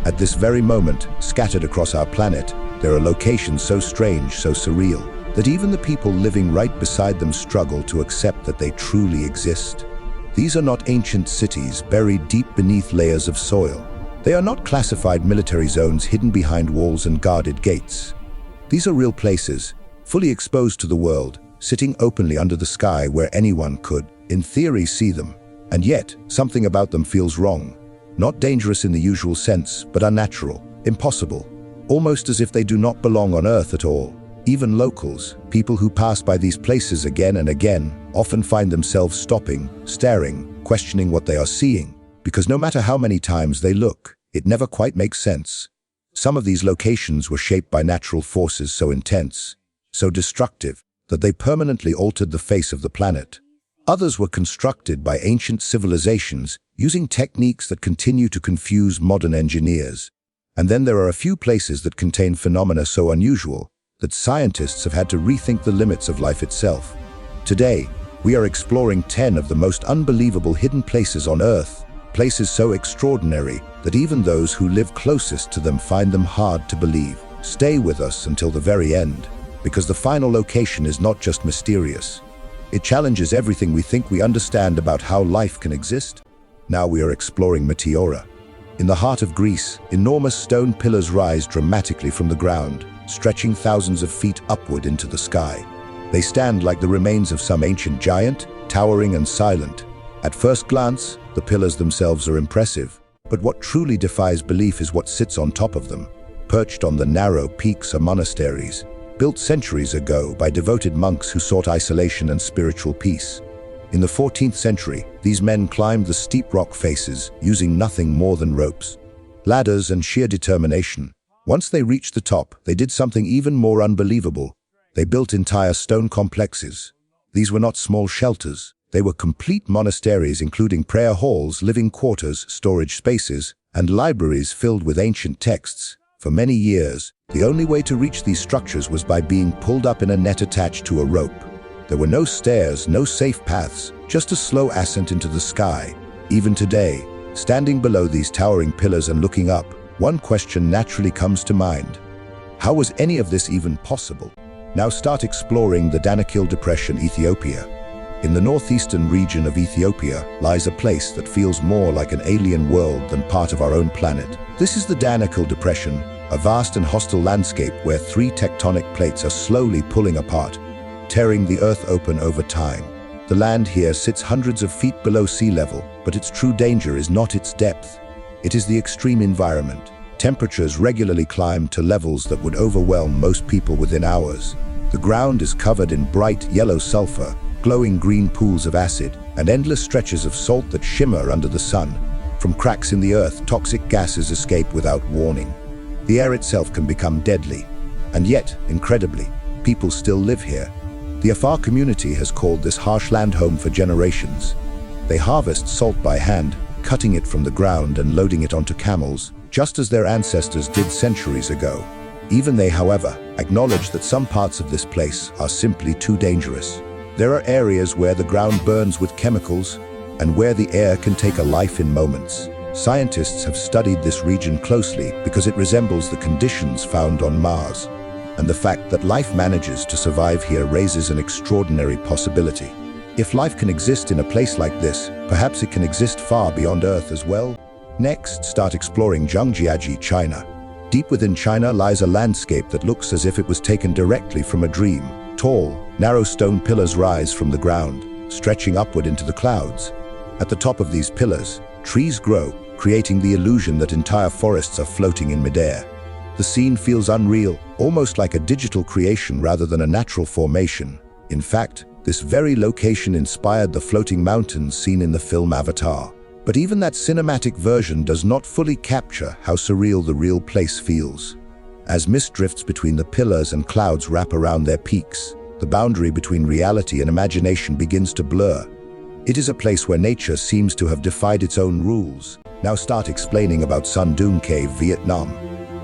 At this very moment, scattered across our planet, there are locations so strange, so surreal, that even the people living right beside them struggle to accept that they truly exist. These are not ancient cities buried deep beneath layers of soil. They are not classified military zones hidden behind walls and guarded gates. These are real places, fully exposed to the world, sitting openly under the sky where anyone could, in theory, see them. And yet, something about them feels wrong. Not dangerous in the usual sense, but unnatural, impossible. Almost as if they do not belong on Earth at all. Even locals, people who pass by these places again and again, often find themselves stopping, staring, questioning what they are seeing. Because no matter how many times they look, it never quite makes sense. Some of these locations were shaped by natural forces so intense, so destructive, that they permanently altered the face of the planet. Others were constructed by ancient civilizations using techniques that continue to confuse modern engineers. And then there are a few places that contain phenomena so unusual that scientists have had to rethink the limits of life itself. Today, we are exploring 10 of the most unbelievable hidden places on Earth, places so extraordinary that even those who live closest to them find them hard to believe. Stay with us until the very end, because the final location is not just mysterious. It challenges everything we think we understand about how life can exist. Now we are exploring Meteora. In the heart of Greece, enormous stone pillars rise dramatically from the ground, stretching thousands of feet upward into the sky. They stand like the remains of some ancient giant, towering and silent. At first glance, the pillars themselves are impressive, but what truly defies belief is what sits on top of them. Perched on the narrow peaks are monasteries, built centuries ago by devoted monks who sought isolation and spiritual peace. In the 14th century, these men climbed the steep rock faces using nothing more than ropes, ladders, and sheer determination. Once they reached the top, they did something even more unbelievable. They built entire stone complexes. These were not small shelters. They were complete monasteries, including prayer halls, living quarters, storage spaces, and libraries filled with ancient texts. For many years, the only way to reach these structures was by being pulled up in a net attached to a rope. There were no stairs, no safe paths, just a slow ascent into the sky. Even today, standing below these towering pillars and looking up, one question naturally comes to mind. How was any of this even possible? Now start exploring the Danakil Depression, Ethiopia. In the northeastern region of Ethiopia lies a place that feels more like an alien world than part of our own planet. This is the Danakil Depression, a vast and hostile landscape where 3 tectonic plates are slowly pulling apart, tearing the earth open over time. The land here sits hundreds of feet below sea level, but its true danger is not its depth. It is the extreme environment. Temperatures regularly climb to levels that would overwhelm most people within hours. The ground is covered in bright yellow sulfur, glowing green pools of acid, and endless stretches of salt that shimmer under the sun. From cracks in the earth, toxic gases escape without warning. The air itself can become deadly. And yet, incredibly, people still live here. The Afar community has called this harsh land home for generations. They harvest salt by hand, cutting it from the ground and loading it onto camels, just as their ancestors did centuries ago. Even they, however, acknowledge that some parts of this place are simply too dangerous. There are areas where the ground burns with chemicals and where the air can take a life in moments. Scientists have studied this region closely because it resembles the conditions found on Mars. And the fact that life manages to survive here raises an extraordinary possibility. If life can exist in a place like this, perhaps it can exist far beyond Earth as well. Next, start exploring Zhangjiajie, China. Deep within China lies a landscape that looks as if it was taken directly from a dream. Tall, narrow stone pillars rise from the ground, stretching upward into the clouds. At the top of these pillars, trees grow, creating the illusion that entire forests are floating in midair. The scene feels unreal, almost like a digital creation rather than a natural formation. In fact, this very location inspired the floating mountains seen in the film Avatar. But even that cinematic version does not fully capture how surreal the real place feels. As mist drifts between the pillars and clouds wrap around their peaks, the boundary between reality and imagination begins to blur. It is a place where nature seems to have defied its own rules. Now start explaining about Son Doong Cave, Vietnam.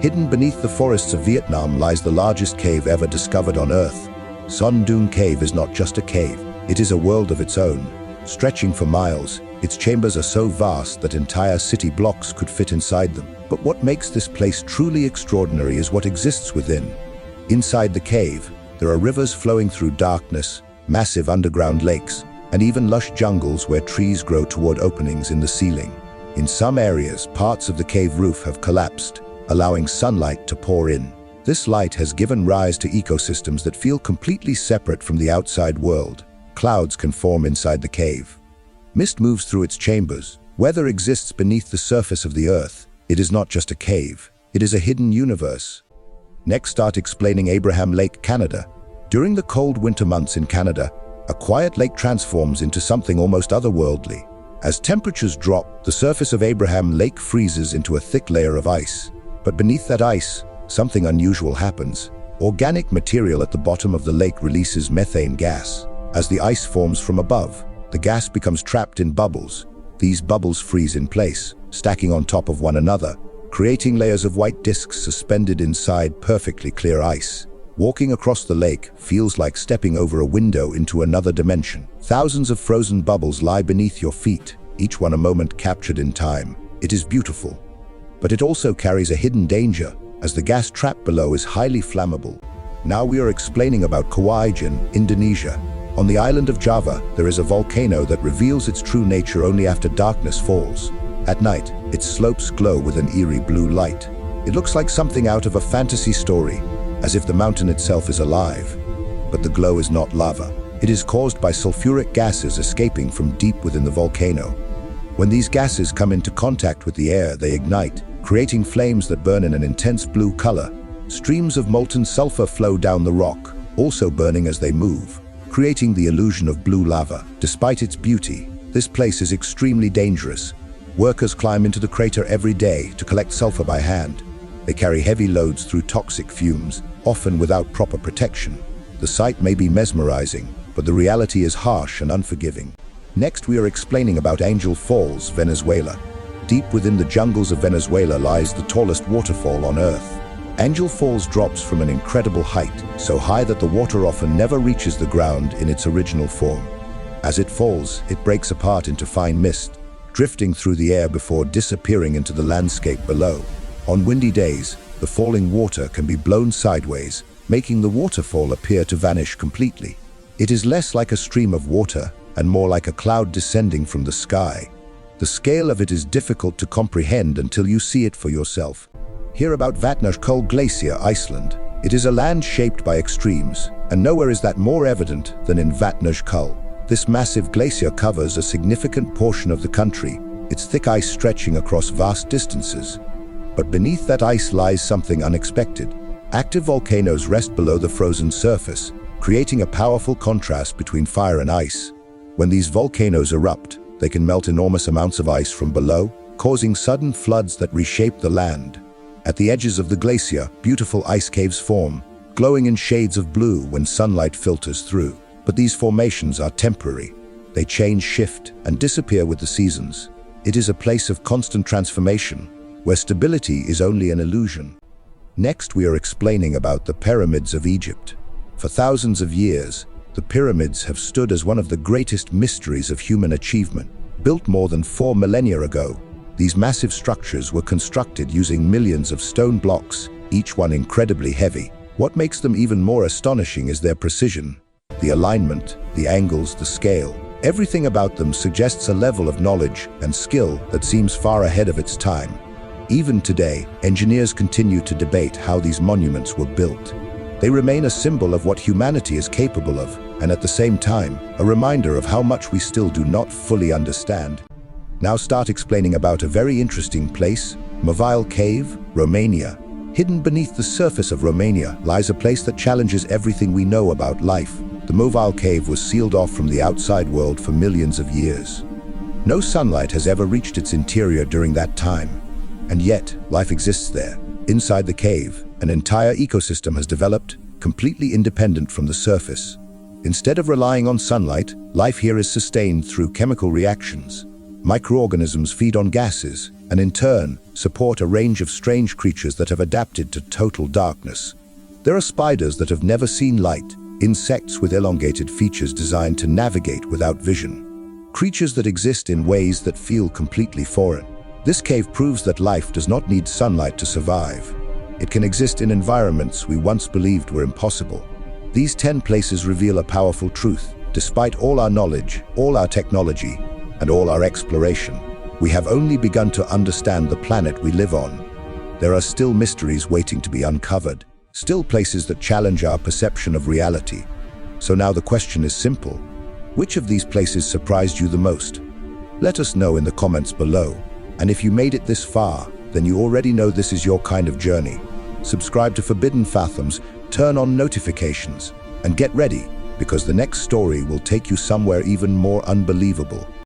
Hidden beneath the forests of Vietnam lies the largest cave ever discovered on Earth. Son Doong Cave is not just a cave, it is a world of its own. Stretching for miles, Its chambers are so vast that entire city blocks could fit inside them. But what makes this place truly extraordinary is what exists within. Inside the cave, there are rivers flowing through darkness, massive underground lakes, and even lush jungles where trees grow toward openings in the ceiling. In some areas, parts of the cave roof have collapsed, allowing sunlight to pour in. This light has given rise to ecosystems that feel completely separate from the outside world. Clouds can form inside the cave. Mist moves through its chambers. Weather exists beneath the surface of the earth. It is not just a cave. It is a hidden universe. Next, start explaining Abraham Lake, Canada. During the cold winter months in Canada, a quiet lake transforms into something almost otherworldly. As temperatures drop, the surface of Abraham Lake freezes into a thick layer of ice. But beneath that ice, something unusual happens. Organic material at the bottom of the lake releases methane gas. As the ice forms from above, the gas becomes trapped in bubbles. These bubbles freeze in place, stacking on top of one another, creating layers of white disks suspended inside perfectly clear ice. Walking across the lake feels like stepping over a window into another dimension. Thousands of frozen bubbles lie beneath your feet, each one a moment captured in time. It is beautiful. But it also carries a hidden danger, as the gas trapped below is highly flammable. Now we are explaining about Kawajan, Indonesia. On the island of Java, there is a volcano that reveals its true nature only after darkness falls. At night, its slopes glow with an eerie blue light. It looks like something out of a fantasy story, as if the mountain itself is alive. But the glow is not lava. It is caused by sulfuric gases escaping from deep within the volcano. When these gases come into contact with the air, they ignite, creating flames that burn in an intense blue color. Streams of molten sulfur flow down the rock, also burning as they move, creating the illusion of blue lava. Despite its beauty, this place is extremely dangerous. Workers climb into the crater every day to collect sulfur by hand. They carry heavy loads through toxic fumes, often without proper protection. The sight may be mesmerizing, but the reality is harsh and unforgiving. Next, we are explaining about Angel Falls, Venezuela. Deep within the jungles of Venezuela lies the tallest waterfall on Earth. Angel Falls drops from an incredible height, so high that the water often never reaches the ground in its original form. As it falls, it breaks apart into fine mist, drifting through the air before disappearing into the landscape below. On windy days, the falling water can be blown sideways, making the waterfall appear to vanish completely. It is less like a stream of water and more like a cloud descending from the sky. The scale of it is difficult to comprehend until you see it for yourself. Hear about Vatnajökull Glacier, Iceland. It is a land shaped by extremes, and nowhere is that more evident than in Vatnajökull. This massive glacier covers a significant portion of the country, its thick ice stretching across vast distances. But beneath that ice lies something unexpected. Active volcanoes rest below the frozen surface, creating a powerful contrast between fire and ice. When these volcanoes erupt, they can melt enormous amounts of ice from below, causing sudden floods that reshape the land. At the edges of the glacier, beautiful ice caves form, glowing in shades of blue when sunlight filters through. But these formations are temporary. They change, shift, and disappear with the seasons. It is a place of constant transformation, where stability is only an illusion. Next, we are explaining about the pyramids of Egypt. For thousands of years, the pyramids have stood as one of the greatest mysteries of human achievement. Built more than 4 millennia ago, these massive structures were constructed using millions of stone blocks, each one incredibly heavy. What makes them even more astonishing is their precision. The alignment, the angles, the scale. Everything about them suggests a level of knowledge and skill that seems far ahead of its time. Even today, engineers continue to debate how these monuments were built. They remain a symbol of what humanity is capable of, and at the same time, a reminder of how much we still do not fully understand. Now start explaining about a very interesting place, Movile Cave, Romania. Hidden beneath the surface of Romania lies a place that challenges everything we know about life. The Movile Cave was sealed off from the outside world for millions of years. No sunlight has ever reached its interior during that time. And yet, life exists there. Inside the cave, an entire ecosystem has developed, completely independent from the surface. Instead of relying on sunlight, life here is sustained through chemical reactions. Microorganisms feed on gases, and in turn, support a range of strange creatures that have adapted to total darkness. There are spiders that have never seen light, insects with elongated features designed to navigate without vision. creatures that exist in ways that feel completely foreign. This cave proves that life does not need sunlight to survive. It can exist in environments we once believed were impossible. These 10 places reveal a powerful truth. Despite all our knowledge, all our technology, and all our exploration, we have only begun to understand the planet we live on. There are still mysteries waiting to be uncovered, still places that challenge our perception of reality. So now the question is simple. Which of these places surprised you the most? Let us know in the comments below. And if you made it this far, then you already know this is your kind of journey. Subscribe to Forbidden Fathoms, turn on notifications, and get ready, because the next story will take you somewhere even more unbelievable.